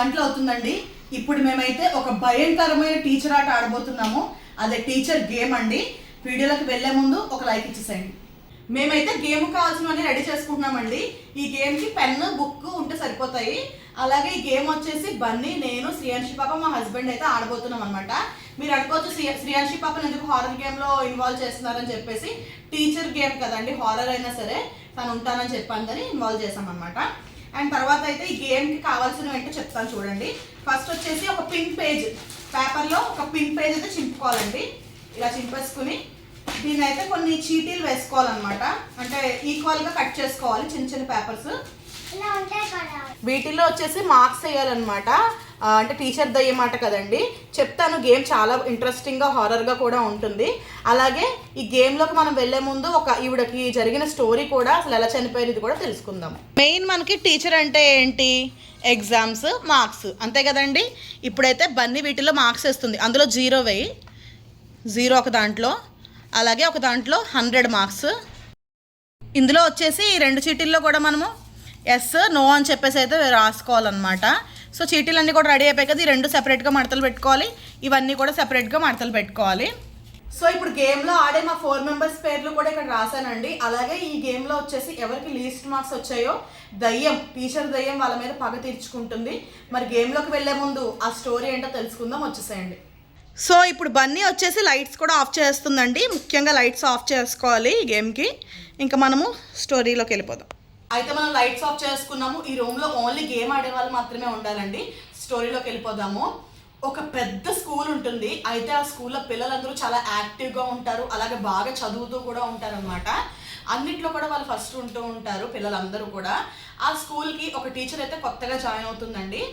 గంటలు అవుతుందండి. ఇప్పుడు మేమైతే ఒక భయంకరమైన టీచర్ ఆట ఆడబోతున్నాము. అదే టీచర్ గేమ్ అండి. వీడియోలోకి వెళ్లే ముందు ఒక లైక్ ఇచ్చేసేయండి. మేమైతే గేమ్ కావాల్సినవన్నీ రెడీ చేసుకుంటున్నామండి. ఈ గేమ్కి పెన్ను బుక్ ఉంటే సరిపోతాయి. అలాగే ఈ గేమ్ వచ్చేసి బన్నీ, నేను, శ్రీయాన్షి పాప, మా హస్బెండ్ అయితే ఆడబోతున్నాం అనమాట. మీరు అనుకోవచ్చు శ్రీయాన్షి పాపను ఎందుకు హారర్ గేమ్లో ఇన్వాల్వ్ చేస్తున్నారని చెప్పేసి. టీచర్ గేమ్ కదండి, హారర్ అయినా సరే తను ఉంటానని చెప్పాను ఇన్వాల్వ్ చేసాం అనమాట. అండ్ తర్వాత అయితే ఈ గేమ్కి కావాల్సినవి ఏంటో చెప్తాను చూడండి. ఫస్ట్ వచ్చేసి ఒక పిన్ పేజ్, పేపర్లో ఒక పిన్ పేజ్ అయితే చింపుకోవాలండి. ఇలా చింపేసుకుని దీన్ని అయితే కొన్ని చీటీలు వేసుకోవాలన్నమాట. అంటే ఈక్వల్గా కట్ చేసుకోవాలి చిన్న చిన్న పేపర్స్. వీటిల్లో వచ్చేసి మార్క్స్ వేయాలన్నమాట. అంటే టీచర్ దయ్యమాట కదండి. చెప్తాను, గేమ్ చాలా ఇంట్రెస్టింగ్గా హారర్గా కూడా ఉంటుంది. అలాగే ఈ గేమ్లోకి మనం వెళ్లే ముందు ఈవిడకి జరిగిన స్టోరీ కూడా, అసలు ఎలా చనిపోయినది కూడా తెలుసుకుందాం. మెయిన్ మనకి టీచర్ అంటే ఏంటి, ఎగ్జామ్స్, మార్క్స్, అంతే కదండి. ఇప్పుడైతే బన్నీ వీటిలో మార్క్స్ వేస్తుంది. అందులో 0 వేయి, 0 ఒక దాంట్లో, అలాగే ఒక దాంట్లో 100 మార్క్స్. ఇందులో వచ్చేసి ఈ 2 చీటీల్లో కూడా మనము ఎస్ నో అని చెప్పేసి అయితే రాసుకోవాలన్నమాట. సో చీటీలన్నీ కూడా రెడీ అయిపోయి కదా, ఈ 2 సెపరేట్గా మడతలు పెట్టుకోవాలి, ఇవన్నీ కూడా సెపరేట్గా మడతలు పెట్టుకోవాలి. సో ఇప్పుడు గేమ్లో ఆడే మా 4 మెంబర్స్ పేర్లు కూడా ఇక్కడ రాశానండి. అలాగే ఈ గేమ్లో వచ్చేసి ఎవరికి లీస్ట్ మార్క్స్ వచ్చాయో దయ్యం, టీచర్ దయ్యం వాళ్ళ మీద పగ తీర్చుకుంటుంది. మరి గేమ్లోకి వెళ్లే ముందు ఆ స్టోరీ ఏంటో తెలుసుకుందాం, వచ్చేసేయండి. సో ఇప్పుడు బన్నీ వచ్చేసి లైట్స్ కూడా ఆఫ్ చేస్తుందండి. ముఖ్యంగా లైట్స్ ఆఫ్ చేసుకోవాలి ఈ గేమ్కి. ఇంకా మనము స్టోరీలోకి వెళ్ళిపోదాం. అయితే మనం లైట్స్ ఆఫ్ చేసుకున్నాము. ఈ రూమ్లో ఓన్లీ గేమ్ ఆడే వాళ్ళు మాత్రమే ఉండాలండి. స్టోరీలోకి వెళ్ళిపోదాము. ఒక పెద్ద స్కూల్ ఉంటుంది. అయితే ఆ స్కూల్లో పిల్లలందరూ చాలా యాక్టివ్గా ఉంటారు, అలాగే బాగా చదువుతూ కూడా ఉంటారు అనమాట. అన్నిట్లో కూడా వాళ్ళు ఫస్ట్ ఉంటూ ఉంటారు పిల్లలందరూ కూడా. ఆ స్కూల్కి ఒక టీచర్ అయితే కొత్తగా జాయిన్ అవుతుందండి.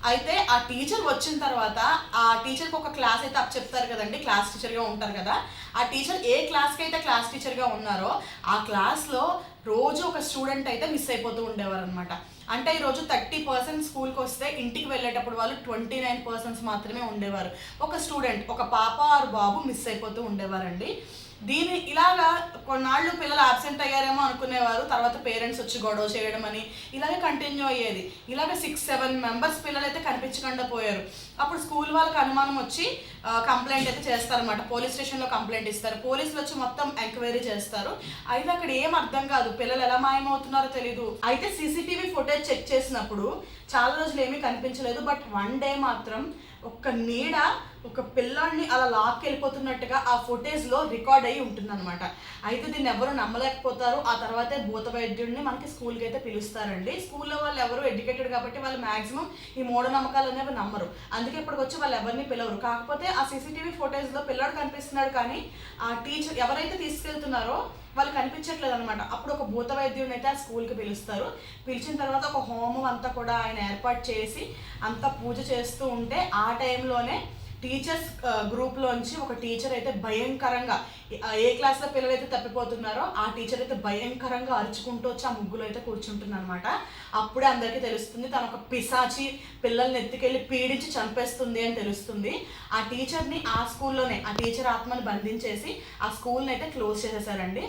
అయితే ఆ టీచర్ వచ్చిన తర్వాత ఆ టీచర్కి ఒక క్లాస్ అయితే అప్ చెప్తారు కదండి, క్లాస్ టీచర్గా ఉంటారు కదా. ఆ టీచర్ ఏ క్లాస్కి అయితే క్లాస్ టీచర్గా ఉన్నారో ఆ క్లాస్లో రోజు ఒక స్టూడెంట్ అయితే మిస్ అయిపోతూ ఉండేవారు అనమాట. అంటే ఈరోజు 30% స్కూల్కి వస్తే ఇంటికి వెళ్ళేటప్పుడు వాళ్ళు 29% మాత్రమే ఉండేవారు. ఒక స్టూడెంట్, ఒక పాప ఆరు బాబు మిస్ అయిపోతూ ఉండేవారండి. ఇలాగా కొన్నాళ్ళు పిల్లలు అబ్సెంట్ అయ్యారేమో అనుకునేవారు. తర్వాత పేరెంట్స్ వచ్చి గొడవ చేయడం అని ఇలాగే కంటిన్యూ అయ్యేది. ఇలాగ 6-7 మెంబర్స్ పిల్లలు అయితే కనిపించకుండా పోయారు. అప్పుడు స్కూల్ వాళ్ళకి అనుమానం వచ్చి కంప్లైంట్ అయితే చేస్తారనమాట. పోలీస్ స్టేషన్లో కంప్లైంట్ ఇస్తారు. పోలీసులు వచ్చి మొత్తం ఎంక్వైరీ చేస్తారు. అయితే అక్కడ ఏం అర్థం కాదు, పిల్లలు ఎలా మాయమవుతున్నారో తెలీదు. అయితే సీసీటీవీ ఫుటేజ్ చెక్ చేసినప్పుడు చాలా రోజులు ఏమీ కనిపించలేదు. బట్ 1 డే మాత్రం ఒక నీడ ఒక పిల్లాడిని అలా లాక్ వెళ్ళిపోతున్నట్టుగా ఆ ఫుటేజ్లో రికార్డ్ అయ్యి ఉంటుందన్నమాట. అయితే దీన్ని ఎవరు నమ్మలేకపోతారు. ఆ తర్వాతే భూత వైద్యుడిని మనకి స్కూల్కి అయితే పిలుస్తారండి. స్కూల్లో వాళ్ళు ఎవరు ఎడ్యుకేటెడ్ కాబట్టి వాళ్ళు మ్యాక్సిమం ఈ మూఢనమ్మకాలు అనేవి నమ్మరు. అందుకే ఇప్పటికి వచ్చి వాళ్ళు ఎవరిని పిలవరు. కాకపోతే ఆ సీసీటీవీ ఫుటేజ్లో పిల్లాడు కనిపిస్తున్నాడు, కానీ ఆ టీచర్ ఎవరైతే తీసుకెళ్తున్నారో వాళ్ళు కనిపించట్లేదు అనమాట. అప్పుడు ఒక భూత వైద్యుడిని అయితే ఆ స్కూల్కి పిలుస్తారు. పిలిచిన తర్వాత ఒక హోమం అంతా కూడా ఆయన ఏర్పాటు చేసి అంతా పూజ చేస్తూ ఉంటే ఆ టైంలోనే టీచర్స్ గ్రూప్లోంచి ఒక టీచర్ అయితే భయంకరంగా, ఏ క్లాస్లో పిల్లలు అయితే తప్పిపోతున్నారో ఆ టీచర్ అయితే భయంకరంగా అరుచుకుంటూ వచ్చి ఆ ముగ్గులో అయితే కూర్చుంటుంది అనమాట. అప్పుడే అందరికీ తెలుస్తుంది తను ఒక పిశాచి పిల్లల్ని ఎత్తుకెళ్ళి పీడించి చంపేస్తుంది అని తెలుస్తుంది. ఆ టీచర్ని ఆ స్కూల్లోనే ఆ టీచర్ ఆత్మని బంధించేసి ఆ స్కూల్ని అయితే క్లోజ్ చేసేసారండి.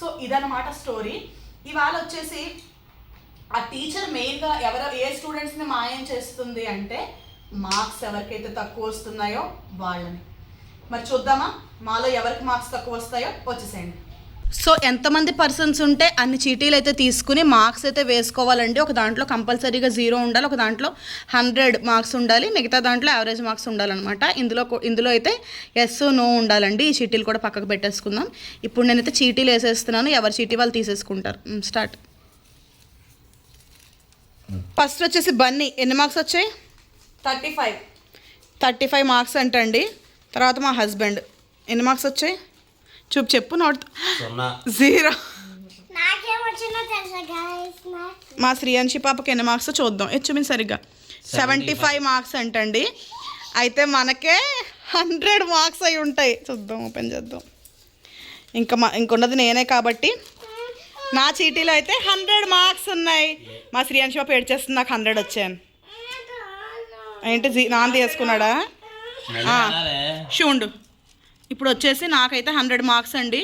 సో ఇదన్నమాట స్టోరీ. ఇవాళ వచ్చేసి ఆ టీచర్ మెయిన్గా ఏ స్టూడెంట్స్ని మాయం చేస్తుంది అంటే మార్క్స్ ఎవరికైతే తక్కువ వస్తున్నాయో వాళ్ళని. మరి చూద్దామా మాలో ఎవరికి మార్క్స్ తక్కువ వస్తాయో, వచ్చేసేయండి. సో ఎంతమంది పర్సన్స్ ఉంటే అన్ని చీటీలు అయితే తీసుకుని మార్క్స్ అయితే వేసుకోవాలండి. ఒక దాంట్లో కంపల్సరీగా 0 ఉండాలి, ఒక దాంట్లో 100 మార్క్స్ ఉండాలి, మిగతా దాంట్లో యావరేజ్ మార్క్స్ ఉండాలన్నమాట. ఇందులో అయితే ఎస్ నో ఉండాలండి. ఈ చీటీలు కూడా పక్కకు పెట్టేసుకుందాం. ఇప్పుడు నేనైతే చీటీలు వేసేస్తున్నాను, ఎవరి చీటీ వాళ్ళు తీసేసుకుంటారు. స్టార్ట్. ఫస్ట్ వచ్చేసి బన్నీ, ఎన్ని మార్క్స్ వచ్చాయి? 35 మార్క్స్ అంటండి. తర్వాత మా హస్బెండ్ ఎన్ని మార్క్స్ వచ్చాయి చెప్పు. నోట్ 0. మా శ్రీయాన్షి పాపకి ఎన్ని మార్క్స్ చూద్దాం, చూపించి సరిగ్గా. 75 మార్క్స్ అంటండి. అయితే మనకే 100 మార్క్స్ అయి ఉంటాయి. చూద్దాం, ఓపెన్ చేద్దాం. ఇంకొన్నది నేనే కాబట్టి నా చీటీలో అయితే 100 మార్క్స్ ఉన్నాయి. మా శ్రీయాన్షి పాప ఏడ్చేస్తుంది నాకు 100 వచ్చాను. ఏంటి నాన్న తీసుకున్నాడా? షూండు. ఇప్పుడు వచ్చేసి నాకైతే 100 మార్క్స్ అండి.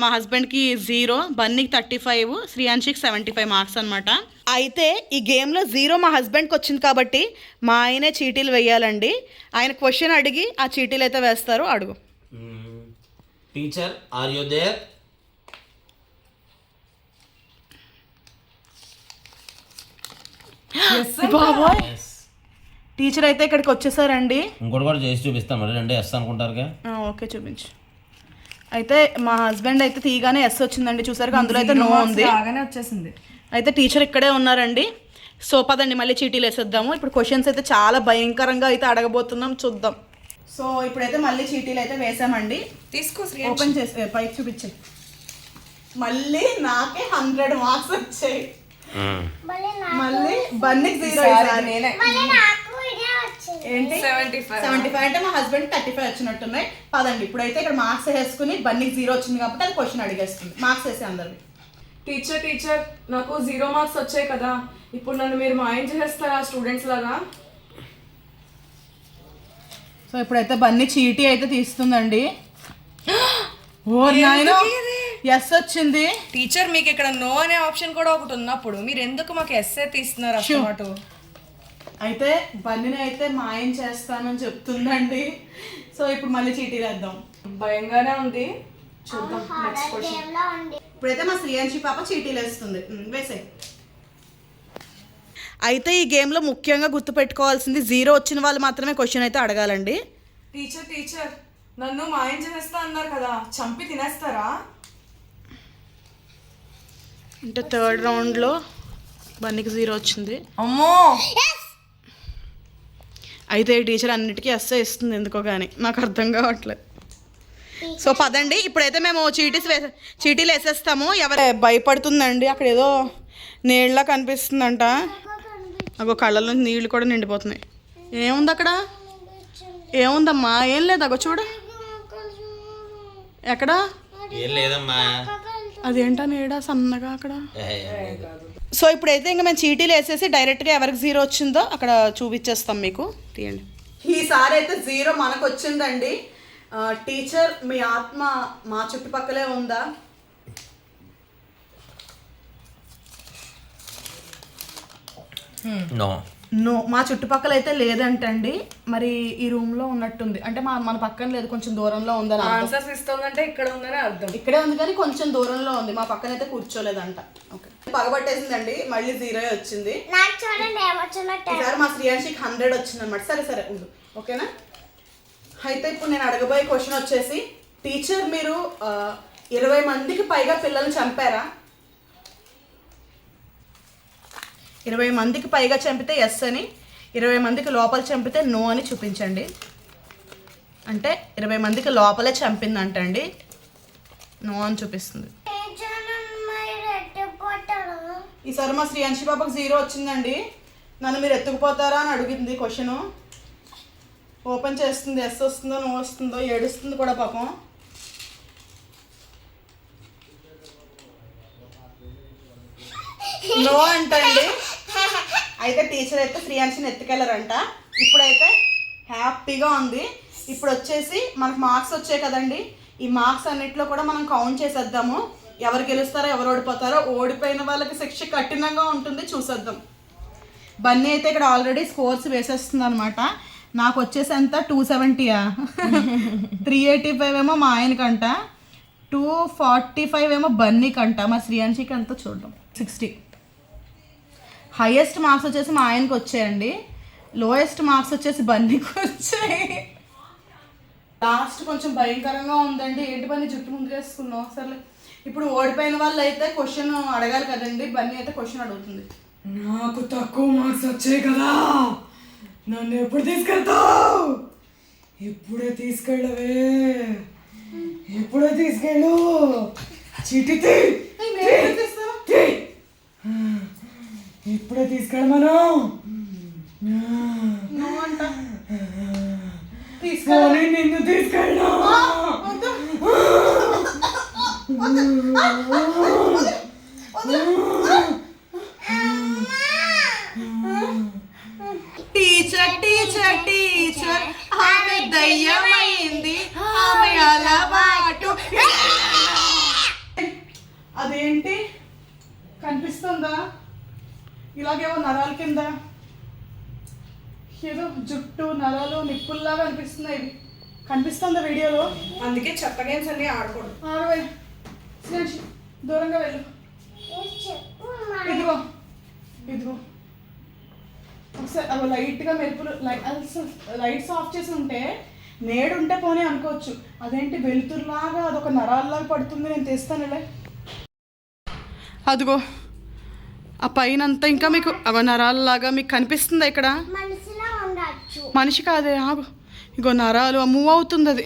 మా హస్బెండ్కి 0, బన్నీకి 35, శ్రీయాన్షికి 75 మార్క్స్ అనమాట. అయితే ఈ గేమ్లో 0 మా హస్బెండ్కి వచ్చింది కాబట్టి మా ఆయనే చీటీలు వేయాలండి. ఆయన క్వశ్చన్ అడిగి ఆ చీటీలు అయితే వేస్తారు. అడుగు. Teacher are you there? బాబోయ్, టీచర్ అయితే ఇక్కడికి వచ్చేసారండి. ఇంకోటి కూడా చేసి చూపిస్తాం మరి, అంటే ఎస్ అనుకుంటారుగా. ఓకే, చూపించు. అయితే మా హస్బెండ్ అయితే తీగానే ఎస్ వచ్చిందండి. చూసారు, అందులో అయితే నో ఉంది. వచ్చేసింది. అయితే టీచర్ ఇక్కడే ఉన్నారండి. సో పదండి మళ్ళీ చీటీలు వేసేద్దాము. ఇప్పుడు క్వశ్చన్స్ అయితే చాలా భయంకరంగా అయితే అడగబోతున్నాం, చూద్దాం. సో ఇప్పుడైతే మళ్ళీ చీటీలు అయితే వేసామండి. తీసుకో, ఓపెన్ చేసి పైకి చూపించే. మళ్ళీ నాకే 100 మార్క్స్ వచ్చాయి. మళ్ళీ బన్నీకి 0. ఏంటి 75 అంటే మా హస్బెండ్ 35 వచ్చినట్టున్నాయి. పదండి ఇప్పుడైతే ఇక్కడ మార్క్స్ వేసుకుని బన్నీకి 0 వచ్చింది కాబట్టి అది క్వశ్చన్ అడిగేస్తుంది. మార్క్స్ వేసే అందరికి. టీచర్ నాకు 0 మార్క్స్ వచ్చాయి కదా, ఇప్పుడు నన్ను మీరు మాయం చేస్తారా స్టూడెంట్స్ లాగా? సో ఇప్పుడైతే బన్నీ చీటీ అయితే తీస్తుందండి. ఓ నాయనో, ఎస్ వచ్చింది. టీచర్ మీకు ఇక్కడ నో అనే ఆప్షన్ కూడా ఒకటి ఉన్నప్పుడు మీరు ఎందుకు మాకు ఎస్ఏ తీస్తున్నారు అన్నమాట? అయితే బన్నీని అయితే మాయం చేస్తానని చెప్తుందండి. సో ఇప్పుడు మళ్ళీ చీటీ వేద్దాం. భయంగానే ఉంది, చూద్దాం నెక్స్ట్ క్వశ్చన్. ఇప్పుడైతే మా శ్రీయాంశి పాప చీటీలు వేస్తుంది. వేసే. అయితే ఈ గేమ్లో ముఖ్యంగా గుర్తుపెట్టుకోవాల్సింది 0 వచ్చిన వాళ్ళు మాత్రమే క్వశ్చన్ అయితే అడగాలండి. టీచర్ నన్ను మాయం చేస్తా అన్నారు కదా, చంపి తినేస్తారా? అంటే 3rd రౌండ్లో బన్నీకి 0 వచ్చింది. అమ్మో, అయితే టీచర్ అన్నిటికీ ఎస్ఏ ఇస్తుంది ఎందుకో కానీ నాకు అర్థం కావట్లేదు. సో పదండి ఇప్పుడైతే మేము చీటీలు వేసేస్తాము. ఎవరు భయపడుతుందండి, అక్కడ ఏదో నీళ్ళ కనిపిస్తుందంట. అగో కళ్ళలో నీళ్ళు కూడా నిండిపోతున్నాయి. ఏముంది అక్కడ? ఏముందమ్మా? ఏం లేదు, అగో చూడ. ఎక్కడ? ఏం లేదమ్మా. అదేంటా నీడ సన్నగా అక్కడ. సో ఇప్పుడైతే ఇంకా మేము చీటీలు వేసేసి డైరెక్ట్గా ఎవరికి 0 వచ్చిందో అక్కడ చూపించేస్తాం మీకు. తీయండి. ఈసారి అయితే 0 మనకు వచ్చిందండి. టీచర్ మీ ఆత్మ మా చుట్టుపక్కలే ఉందా? నో, మా చుట్టుపక్కల అయితే లేదంటండి. మరి ఈ రూమ్ లో ఉన్నట్టుంది, అంటే మన పక్కన లేదు, కొంచెం దూరంలో ఉందని. ఆన్సర్స్ ఇస్తుందంటే ఇక్కడ ఉందని అర్థం. ఇక్కడే ఉంది కానీ కొంచెం దూరంలో ఉంది, మా పక్కన అయితే కూర్చోలేదంట. ఓకే, పగబట్టేసిందండి. మళ్ళీ 0 వచ్చింది. ఈసారి మా శ్రీయాంశికి 100 వచ్చింది అనమాట. సరే ఉండు, ఓకేనా? అయితే ఇప్పుడు నేను అడగబోయే క్వశ్చన్ వచ్చేసి, టీచర్ మీరు 20 మందికి పైగా పిల్లల్ని చంపారా? 20 మందికి పైగా చంపితే ఎస్ అని, 20 మందికి లోపల చంపితే నో అని చూపించండి. అంటే 20 మందికి లోపలే చంపిందంటండి, నో అని చూపిస్తుంది. ఈసారి మా శ్రీయాంశి బాబాకు 0 వచ్చిందండి. నన్ను మీరు ఎత్తుకుపోతారా అని అడిగింది క్వశ్చను. ఓపెన్ చేస్తుంది, ఎస్ వస్తుందో నో వస్తుందో, ఏడుస్తుంది కూడా పాపం. నో అంటండి. అయితే టీచర్ అయితే శ్రీయాంశిని ఎత్తుకెళ్ళారంట. ఇప్పుడైతే హ్యాపీగా ఉంది. ఇప్పుడు వచ్చేసి మనకు మార్క్స్ వచ్చాయి కదండి, ఈ మార్క్స్ అన్నిట్లో కూడా మనం కౌంట్ చేసేద్దాము. ఎవరు గెలుస్తారో ఎవరు ఓడిపోతారో. ఓడిపోయిన వాళ్ళకి శిక్ష కఠినంగా ఉంటుంది, చూసేద్దాం. బన్నీ అయితే ఇక్కడ ఆల్రెడీ స్కోర్స్ వేసేస్తుంది అనమాట. నాకు వచ్చేసి ఎంత 270యా? 385 ఏమో మా ఆయనకంట, 245 ఏమో బన్నీకంట. మా శ్రీయాంశికి అంతా చూద్దాం. 60. హైయెస్ట్ మార్క్స్ వచ్చేసి మా ఆయనకి వచ్చాయండి, లోయెస్ట్ మార్క్స్ వచ్చేసి బన్నీకి వచ్చాయి. లాస్ట్ కొంచెం భయంకరంగా ఉందండి. ఏంటి బన్నీ జుట్టు ముందు వేసుకున్నావు? సర్లే, ఇప్పుడు ఓడిపోయిన వాళ్ళు అయితే క్వశ్చన్ అడగాలి కదండి. బన్నీ అయితే క్వశ్చన్ అడుగుతుంది. నాకు తక్కువ మార్క్స్ వచ్చాయి కదా, నన్ను ఎప్పుడు తీసుకెళ్తావు? ఇప్పుడే తీసుకెళ్ళవే, ఇప్పుడే తీసుకెళ్ళు. చీటీ ఇప్పుడే తీసుకెళ్ళమను. తీసుకెళ్ళి నిన్ను తీసుకెళ్ళా. టీచర్ టీచర్ టీచర్ ఆమె దయ్యమైంది, ఆమె అలవాటు. అదేంటి కనిపిస్తుందా? ఇలాగేవో నరాల కింద ఏదో జుట్టు నరాలు నిప్పుల్లాగా అనిపిస్తున్నాయి. ఇవి కనిపిస్తుందా వీడియోలో? అందుకే చెత్త గేమ్స్ అన్నీ ఆడకూడదు. ఆడవే శ్రీయాన్షి, దూరంగా వెళ్ళు. ఇదిగో ఇదిగో ఒకసారి అవి లైట్గా మెరుపులు లైట్స్ ఆఫ్ చేసి ఉంటే నేడు ఉంటే పోనీ అనుకోవచ్చు. అదేంటి వెలుతురులాగా అదొక నరాల్లాగా పడుతుంది. నేను తీస్తానులే. అదిగో ఆ పైన అంతా ఇంకా మీకు అగో నరాలలాగా మీకు కనిపిస్తుందా? ఇక్కడ మనిషి కాదే, ఆగు. ఇగో నరాలు మూవ్ అవుతుంది అది.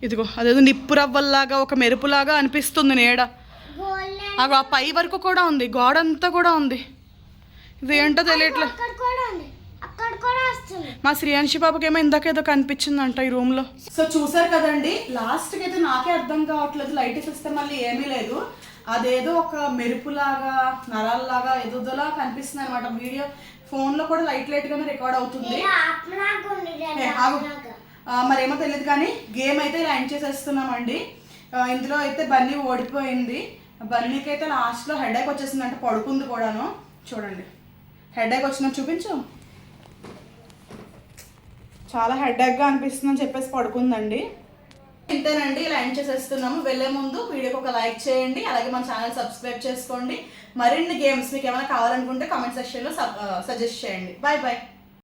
ఇదిగో అదేదో నిప్పు రవ్వల్లాగా ఒక మెరుపులాగా అనిపిస్తుంది నీడ. అగో ఆ పై వరకు కూడా ఉంది, గోడ అంతా కూడా ఉంది. ఇది ఏంటో తెలియట్లే. మా శ్రీయాన్షి బాబుకి ఏమో ఇందాకేదో కనిపించిందంట ఈ రూమ్లో. సో చూసారు కదండి, లాస్ట్కి అయితే నాకే అర్థం కావట్లేదు. లైట్ ఇస్తే మళ్ళీ ఏమీ లేదు, అదేదో ఒక మెరుపులాగా నరాల్లాగా ఎదుదలా కనిపిస్తుంది అనమాట. వీడియో ఫోన్లో కూడా లైట్ గానే రికార్డ్ అవుతుంది. మరేమో తెలియదు కానీ గేమ్ అయితే ఇలా ఎండ్ చేసేస్తున్నామండి. ఇందులో అయితే బన్నీ ఓడిపోయింది. బన్నీకి అయితే లాస్ట్లో హెడేక్ వచ్చేసింది, అంటే పడుకుంది కూడాను. చూడండి హెడేక్ వచ్చినట్టు చూపించు. చాలా హెడేక్గా అనిపిస్తుందని చెప్పేసి పడుకుందండి. ఇంతేనండి, ఇలా ఎండ్ చేసేస్తున్నాము. వెళ్ళే ముందు వీడియోకి ఒక లైక్ చేయండి, అలాగే మన ఛానల్ సబ్స్క్రైబ్ చేసుకోండి. మరిన్ని గేమ్స్ మీకు ఏమైనా కావాలనుకుంటే కామెంట్ సెక్షన్లో సజెస్ట్ చేయండి. Bye bye.